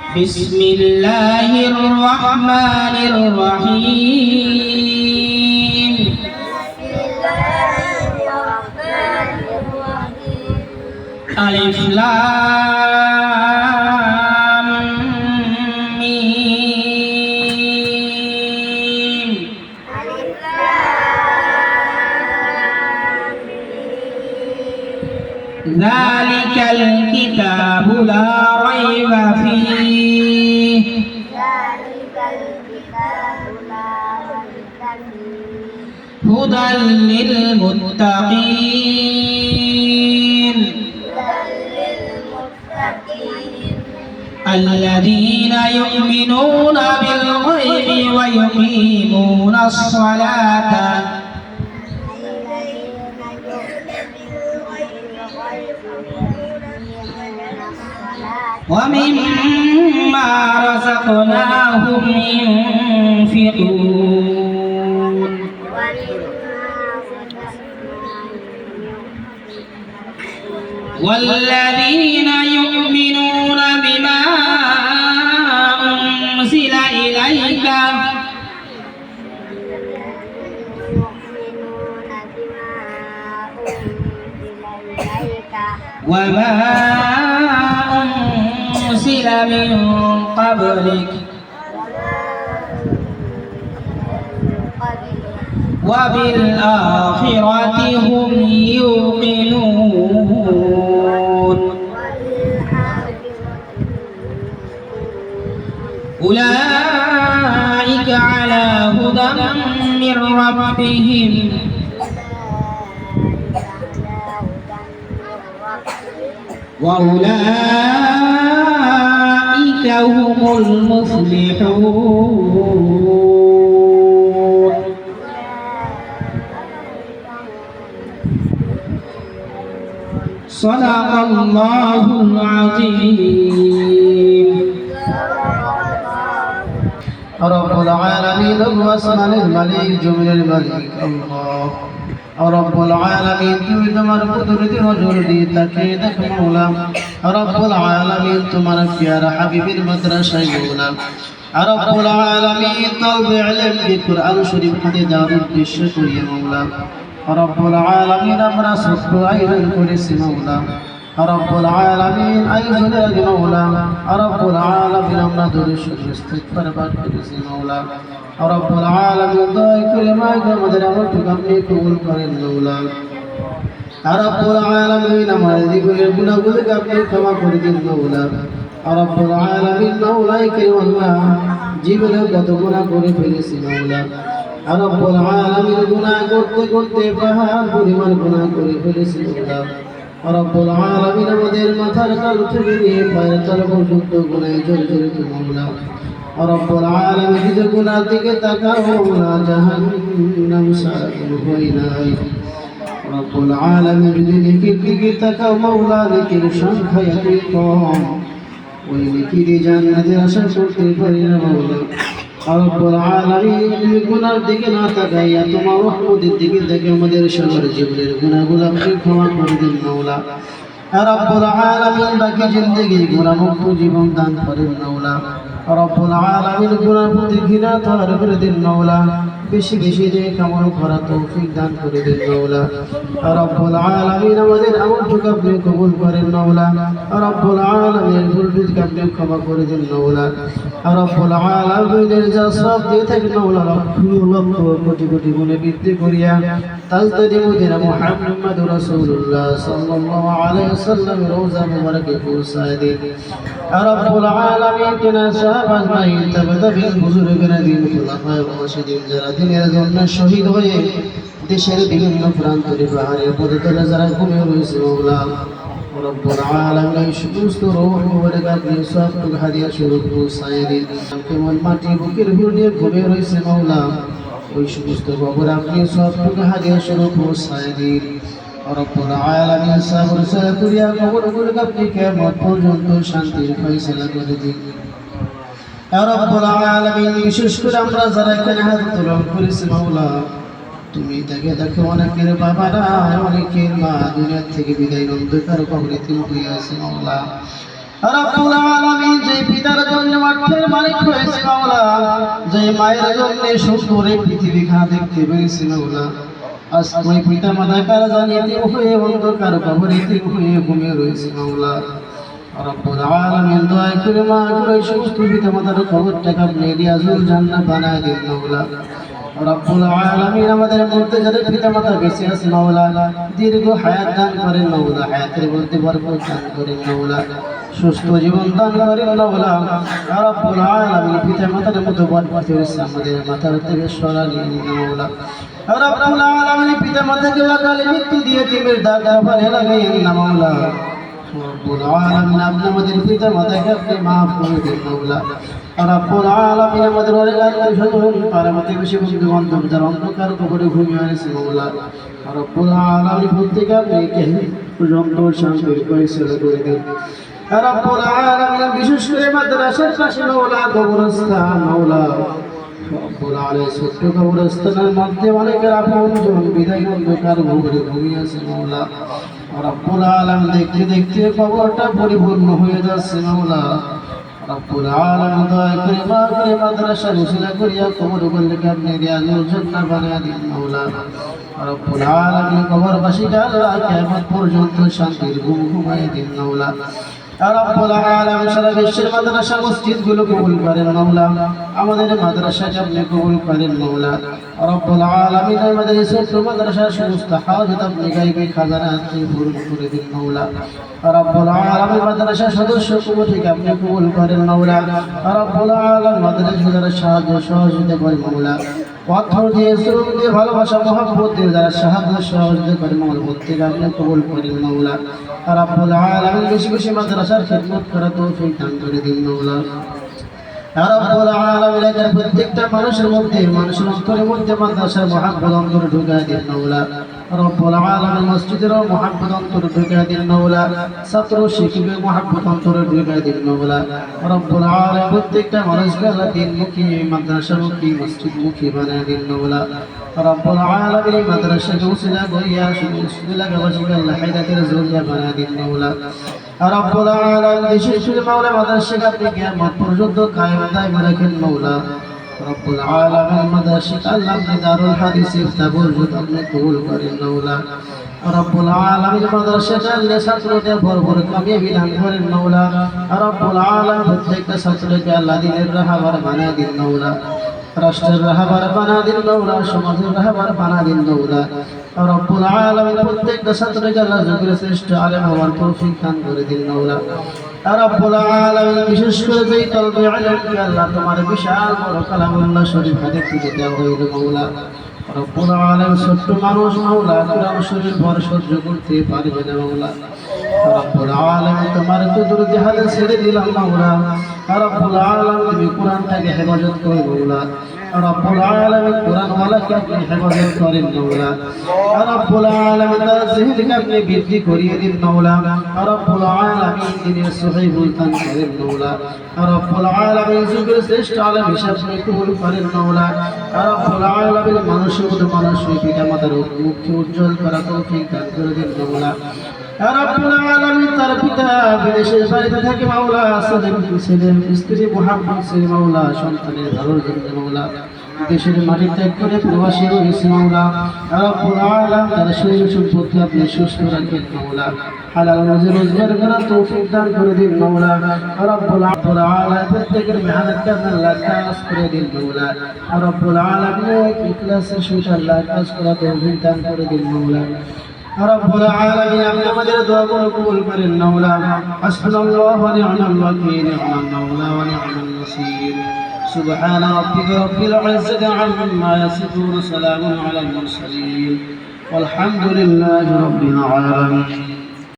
بسم الله الرحمن الرحيم ألف لام ميم ذلك الكتاب لا ريب فيه هدى للمتقين الذين يؤمنون بالغيب ويقيمون الصلاة ومما رزقناهم ينفقون والذين يؤمنون بما أنزل إليك وما أنزل من قبلك وبالآخرة هم يوقنون أولئك على هدى من ربهم وأولئك هم المفلحون صدق الله العظيم رب العالمين الرحمن الملك جميل الملك الله رب العالمين তুমি তোমার কুদরতি নজর দিয়ে তাকিয়ে দেখো মাওলা রব্বুল আলামিন তোমার প্যারা হাবিবের মাদ্রাসায় মাওলা রব্বুল আলামিন তলবে ইলম দি কুরআন শরীফ হাতে যাওয়ার উদ্দেশ্য করিয়ে মাওলা রব্বুল আলামিন আমরা সত্য আয়োজন করেছি মাওলা রব্বুল আলামিন আয়োজনের আগে মাওলা রব্বুল আলামিন আমরা দরুদ ইস্তিগফার পাঠ করেছি মাওলা রব্বুল আলামিন দয়া করে আমাদের আমলটুকু আপনি কবুল করেন মাওলা রব্বুল আলামিন আমাদের জীবনের গুনাহগুলোকে আপনি ক্ষমা করে দিন মাওলা রব্বুল আলামিন মাওলাই কারীম আল্লাহ জীবনে কত গুনাহ করে ফেলেছি মাওলা রব্বুল আলামিন গুনাহ করতে করতে পাহাড় পরিমাণ গুনাহ করে ফেলেছি মাওলা রব্বুল আলামিন আমাদের মাথার তালু থেকে নিয়ে পায়ের তলা পর্যন্ত গুনাহে জর্জরিত মাওলা রব্বুল আলামিন যদি গুনাহ দিকে তাকাও মাওলা জাহান্নাম ছাড়া কোনো ভয় নাই রব্বুল আলামিন যদি নেকির দিকে তাকাও মাওলা নেকির সংখ্যা এতই কম ওই নেকির জান্নাতের আশা করতে পারি না মাওলা রব্বুল আলামিন যদি গুনার দিকে না তাকাইয়া তোমার রহমতের দিকে দেখে আমাদের সবার জীবনের গুনাহগুলো আপনি ক্ষমা করে দিন মাওলা রব্বুল আলামিন বাকি জিন্দেগি গুনাহমুক্ত জীবন দান করেন মাওলা রব্বুল আলামিন গুনার প্রতি ঘৃণা তার করে দিন মাওলা বেশি বেশি নেক আমল করার তৌফিক দান করে দিন মাওলা রব্বুল আলামিন আমাদের আমলটুকু আপনি কবুল করেন মাওলা রব্বুল আলামিন ভুলটুকু আপনি ক্ষমা করে দিন মাওলা রব্বুল আলামিনের যা সব দিয়ে থাকেন মাওলা লক্ষ কোটি কোটি গুণে বৃদ্ধি করিয়া তাজদাদি মদিনা মুহাম্মাদুর রাসূলুল্লাহ সাল্লাল্লাহু আলাইহি ওয়াসাল্লাম রওজা মুবারকে পৌঁছায় দিন রব্বুল আলামিন তিনা সাহাবা আজমাইন তাবেঈন বুজুর্গরা দিন খুলাফায়ে রাশিদিন যারা দিনের জন্য শহীদ হয়ে দেশের বিভিন্ন প্রান্তরে পাহাড়ের পদতলে যারা ঘুমিয়ে রয়েছে মাওলা রব্বুল আলামিন সমস্ত রূহ মুবারক আপনি সবটুকু হাদিয়া স্বরূপ পৌঁছায় দিন কেমন মাটি বুকের উপর নিয়ে ঘুমিয়ে রয়েছে মাওলা ওই সমস্ত কবর আপনি সবটুকু হাদিয়া স্বরূপ পৌঁছায় দিন রব্বুল আলামিন সাবর সাকুরিয়া কবরগুলো আপনি কিয়ামত পর্যন্ত শান্তির ফয়সালা করে দিন রব্বুল আলামিন বিশেষ করে আমরা যারা এখানে হাত তোলন করেছি মাওলা তুমি দেখে দেখো অনেকের বাবারা অনেকের মা দুনিয়া থেকে বিদায় অন্ধকার কবরে তুমি হয়ে আছে মাওলা রব্বুল আলামিন যে পিতার জন্য মালিক হয়েছে মাওলা, যে মায়ের জন্য সুন্দর এই পৃথিবীখানা দেখতে পেরেছি মাওলা, আজ ওই পিতা মাতা কারা জানিয়ে হয়ে অন্ধকার কবরে হয়ে ঘুমিয়ে রয়েছে মাওলা। রব্বুল আলামিন দয়া করে মা করে সুস্থ পিতা মাতার কবরটাকে আপনি রিয়াজুল জান্নাত বানায় দিন মাওলা। রব্বুল আলামিন আমাদের মধ্যে যাদের পিতা মাতা বেঁচে আছে মাওলা, দীর্ঘ হায়াত দান করেন মাওলা, হায়াতের মধ্যে বরকত দান করেন মাওলা, সুস্থ জীবন দান করেন মাওলা। রব্বুল আলামিন পিতা মাতার মতো বরকত হয়েছে আমাদের মাথার থেকে সরানিয়ে নিন মাওলা। রব্বুল আলামিন পিতা মাতাকে অকালে মৃত্যু দিয়ে তিমির দাগ কাফারে লাগাইয়েন না মাওলা। রব্বুল আলামিন আপনি আমাদের পিতা মাতাকে আপনি মাফ করে দিন মাওলা। রব্বুল আলামিন আমাদের অনেক আত্মীয়-স্বজন পাড়া প্রতিবেশী বন্ধু বান্ধব যারা অন্ধকার কবরে ঘুমিয়ে আছে মাওলা, রব্বুল আলামিন প্রত্যেকে আপনি পর্যন্ত শান্তির ফয়সালা করে দিন। রব্বুল আলামিন বিশেষ করে মাদ্রাসার পাশে মাওলা কবরস্থান মাওলা, রব্বুল আলামিন ছোট্ট কবরস্থানের মধ্যে অনেকের আপনজন বিদায় অন্ধকার কবরে ঘুমিয়ে আছে মাওলা। রব্বুল আলামিন দেখতে দেখতে কবরটা পরিপূর্ণ হয়ে যাচ্ছে মাওলা। রব্বুল আলামিন দয়া করে মা করে মাদ্রাসা উসিলা করিয়া কবরগুলোকে আপনি রিয়াজুল জান্নাত বানায় দিন মাওলা। রব্বুল আলামিন কবরবাসীকে আল্লাহ কিয়ামত পর্যন্ত শান্তির ঘুম ঘুমাইয়ে দিন মাওলা। রব্বুল আলামিন সারা বিশ্বের মাদ্রাসা মসজিদগুলো কবুল করেন মাওলা, আমাদের মাদ্রাসাকে আপনি কবুল করেন মাওলা। রব্বুল আলামিন আমাদের এই ছোট্ট মাদ্রাসার সমস্ত হাজত আপনি গাইবে খাজানা আপনি পূরণ করে দিন মাওলা। রব্বুল আলামিন মাদ্রাসার সদস্য কমিটিকে আপনি কবুল করেন মাওলা। রব্বুল আলামিন মাদ্রাসার যারা সাহায্য সহযোগিতা করে মাওলা, অর্থ দিয়ে শ্রম দিয়ে ভালোবাসা মহব্বত দিয়ে যারা সাহায্য সহযোগিতা করে মাওলা, প্রত্যেকে আপনি কবুল করেন মাওলা। রব্বুল আলামিন বেশি বেশি মাদ্রাসার খিদমত করার তৌফিক দান করে দিন মাওলা। রব্বুল আলামিন এলাকার প্রত্যেকটা মানুষের মধ্যে মানুষের অন্তরের মধ্যে মাদ্রাসার মহব্বত অন্তরে ঢুকায় দিন মাওলা। রব্বুল আলামিন মসজিদের মহব্বত অন্তরে ঢুকায় দিন মাওলা, ছাত্র শিক্ষকের মহব্বত অন্তরে ঢুকায় দিন মাওলা। রব্বুল আলামিন প্রত্যেকটা মানুষকে আল্লাহ দিনমুখী মাদ্রাসামুখী মসজিদমুখী বানায় দিন মাওলা। রব্বুল আলামিন মাদ্রাসাকে উসিলা করিয়া এলাকাবাসীকে আল্লাহ হিদায়াতের জরিয়া বানায় দিন মাওলা। রব্বুল আলামিন বিশেষ করে মাওলা মাদ্রাসাকে আপনি কিয়ামত পর্যন্ত কায়েম দায়েম রাখেন মাওলা। রব্বুল আলামিন মাদ্রাসাকে আল্লাহ আপনি দারুল হাদিসের তাবরজুদ আপনি কবুল করেন মাওলা। রব্বুল আলামিন মাদ্রাসাকে আল্লাহ ছাত্রদের ভরপুর কামিয়াবি দান করেন মাওলা। রব্বুল আলামিন প্রত্যেকটা ছাত্রকে আল্লাহ দিনের রাহবার বানায় দিন মাওলা, রাষ্ট্রের রাহবার বানা দিন মাওলা, সমাজের রাহবার বানা দিন মাওলা। রব্বুল আলামিন প্রত্যেকটা ছাত্রকে আল্লাহ যুগের শ্রেষ্ঠ আলেম হওয়ার তৌফিক দান করে দিন মাওলা। রব্বুল আলামিন বিশেষ করে যেই তলবে ইলমকে আল্লাহ তোমার বিশাল বড় কালামুল্লাহ শরীফ হাতে তুলে দেওয়া হইল মাওলা। রব্বুল আলামিন ছোট্ট মানুষ মাওলা, কোরআন শরীফ ভর সহ্য করতে পারবে না মাওলা। রব্বুল আলামিন তোমার কুদরতি হাতে ছেড়ে দিলাম মাওলা। রব্বুল আলামিন তুমি কোরআনটাকে হেফাজত করো মাওলা। রব্বুল আলামিন কোরআনওয়ালাকে আপনি হেফাজত করেন মাওলা। রব্বুল আলামিন তার জিহ্নকে আপনি বৃদ্ধি করিয়ে দিন মাওলা। রব্বুল আলামিন দিনের সহিবুল দান করেন মাওলা। রব্বুল আলামিন যুগের শ্রেষ্ঠ আলেম হিসাবে কবুল করেন মাওলা। রব্বুল আলামিন মানুষের মতো মানুষের পিতা মাতার মুখকে উজ্জ্বল করা তৌফিক দান করে দিন মাওলা। রব্বুল আলামিন তার পিতা বিদেশের বাড়িতে থাকে মাওলা, ছেলে স্ত্রী মুহাম্মদ ছেলে মাওলা, সন্তানের ভালোর জন্য মাওলা দেশের মাটি ত্যাগ করে প্রবাসী হয়েছে মাওলা। রব্বুল আলামিন তার শরীর সম্পদকে আপনি সুস্থ রাখেন মাওলা, হালাল রুজি রোজগার করার তৌফিক দান করে দিন মাওলা। রব্বুল আলামিন প্রত্যেকের মেহনতকে আল্লাহ কাজ করে দিন মাওলা। রব্বুল আলামিন ইখলাসের সাথে আল্লাহ কাজ করার তৌফিক দান করে দিন মাওলা। রব্বুল আলামিন আপনি আমাদের দোয়াগুলো কবুল করেন মাওলা। হাসবুনাল্লাহু ওয়া নি'মাল ওয়াকিল, নি'মাল মাওলা ওয়া নি'মাল নাসির। সুবহান রাব্বিকা রাব্বিল ইজ্জাতি আম্মা ইয়াসিফুন, সালামুন আলাল মুরসালিন, ওয়ালহামদুলিল্লাহি রাব্বিল আলামিন।